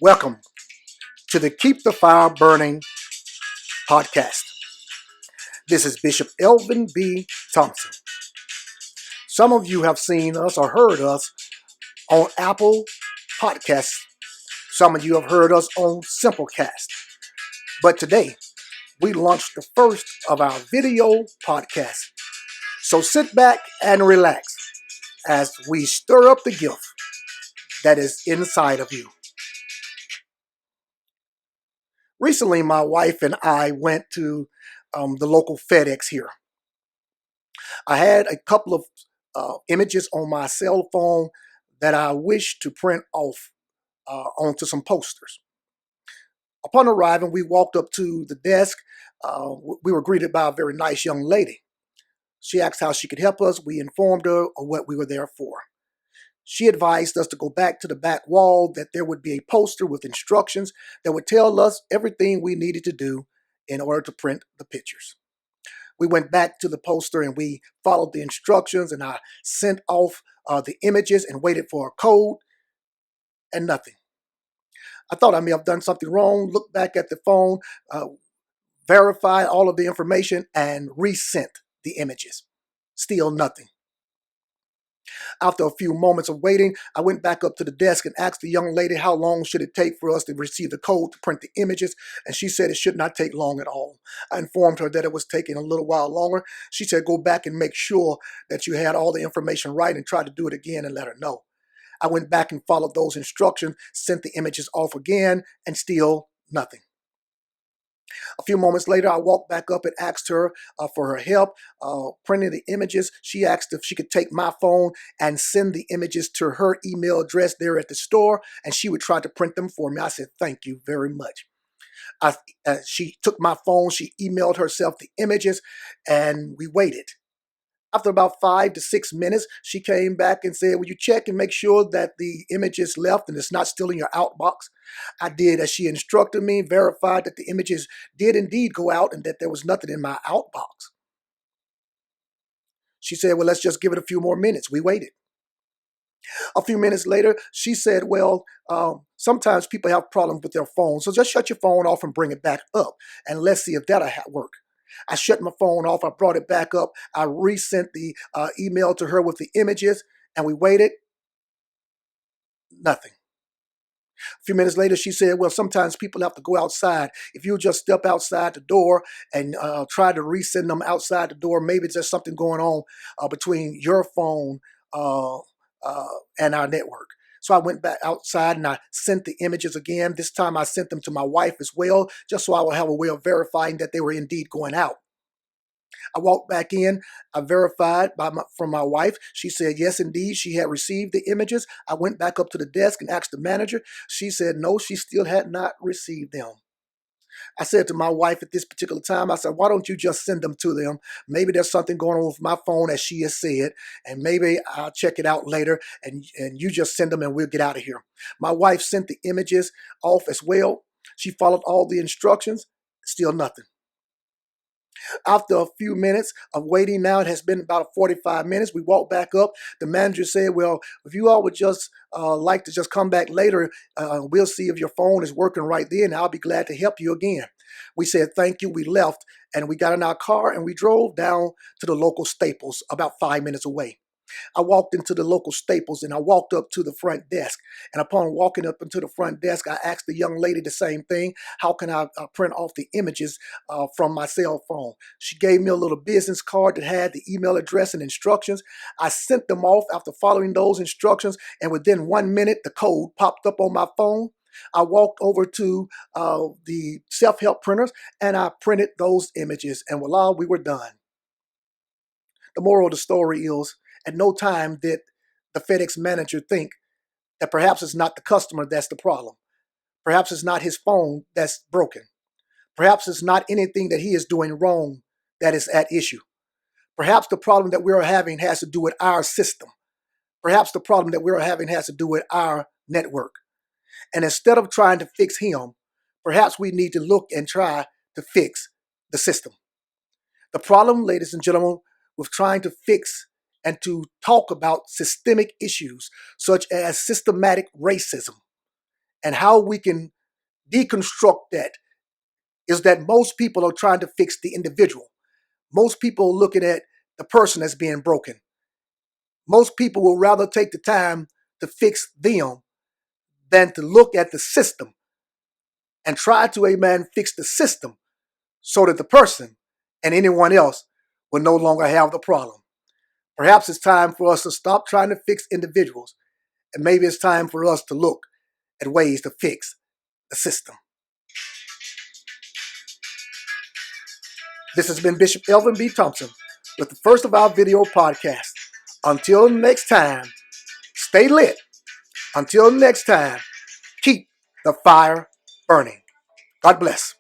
Welcome to the Keep the Fire Burning podcast. This is Bishop Elvin B. Thompson. Some of you have seen us or heard us on Apple Podcasts. Some of you have heard us on Simplecast. But today, we launched the first of our video podcasts. So sit back and relax as we stir up the gift that is inside of you. Recently, my wife and I went to the local FedEx here. I had a couple of images on my cell phone that I wish to print off onto some posters. Upon arriving, we walked up to the desk. We were greeted by a very nice young lady. She asked how she could help us. We informed her of what we were there for. She advised us to go back to the back wall, that there would be a poster with instructions that would tell us everything we needed to do in order to print the pictures. We went back to the poster and we followed the instructions, and I sent off the images and waited for a code and nothing. I thought I may have done something wrong, looked back at the phone, verified all of the information, and resent the images. Still nothing. After a few moments of waiting, I went back up to the desk and asked the young lady how long should it take for us to receive the code to print the images, and she said it should not take long at all. I informed her that it was taking a little while longer. She said go back and make sure that you had all the information right and try to do it again and let her know. I went back and followed those instructions, sent the images off again, and still nothing. A few moments later, I walked back up and asked her for her help printing the images. She asked if she could take my phone and send the images to her email address there at the store, and she would try to print them for me. I said, thank you very much. She took my phone, she emailed herself the images, and we waited. After about 5 to 6 minutes, she came back and said, will you check and make sure that the images left and it's not still in your outbox? I did as she instructed me, verified that the images did indeed go out and that there was nothing in my outbox. She said, well, let's just give it a few more minutes. We waited. A few minutes later, she said, well, sometimes people have problems with their phones, so just shut your phone off and bring it back up, and let's see if that'll work. I shut my phone off. I brought it back up. I resent the email to her with the images, and we waited. Nothing. A few minutes later, she said, well, sometimes people have to go outside. If you just step outside the door and try to resend them outside the door, maybe there's something going on between your phone and our network. So I went back outside and I sent the images again. This time I sent them to my wife as well, just so I would have a way of verifying that they were indeed going out. I walked back in. I verified from my wife. She said, yes, indeed, she had received the images. I went back up to the desk and asked the manager. She said, no, she still had not received them. I said to my wife at this particular time, I said, why don't you just send them to them? Maybe there's something going on with my phone, as she has said, and maybe I'll check it out later, and you just send them and we'll get out of here. My wife sent the images off as well. She followed all the instructions. Still nothing. After a few minutes of waiting, now it has been about 45 minutes, we walked back up. The manager said, well, if you all would just like to just come back later, we'll see if your phone is working right then. I'll be glad to help you again. We said, thank you. We left and we got in our car and we drove down to the local Staples about 5 minutes away. I walked into the local Staples and I walked up to the front desk. And upon walking up into the front desk, I asked the young lady the same thing. How can I print off the images from my cell phone? She gave me a little business card that had the email address and instructions. I sent them off after following those instructions, and within 1 minute, the code popped up on my phone. I walked over to the self-help printers and I printed those images, and voila, we were done. The moral of the story is, at no time did the FedEx manager think that perhaps it's not the customer that's the problem. Perhaps it's not his phone that's broken. Perhaps it's not anything that he is doing wrong that is at issue. Perhaps the problem that we're having has to do with our system. Perhaps the problem that we're having has to do with our network. And instead of trying to fix him, perhaps we need to look and try to fix the system. The problem, ladies and gentlemen, with trying to fix and to talk about systemic issues such as systematic racism And how we can deconstruct that is that most people are trying to fix the individual. Most people are looking at the person as being broken. Most people will rather take the time to fix them than to look at the system and try to, amen, fix the system so that the person and anyone else will no longer have the problem. Perhaps it's time for us to stop trying to fix individuals, and maybe it's time for us to look at ways to fix the system. This has been Bishop Elvin B. Thompson with the first of our video podcasts. Until next time, stay lit. Until next time, keep the fire burning. God bless.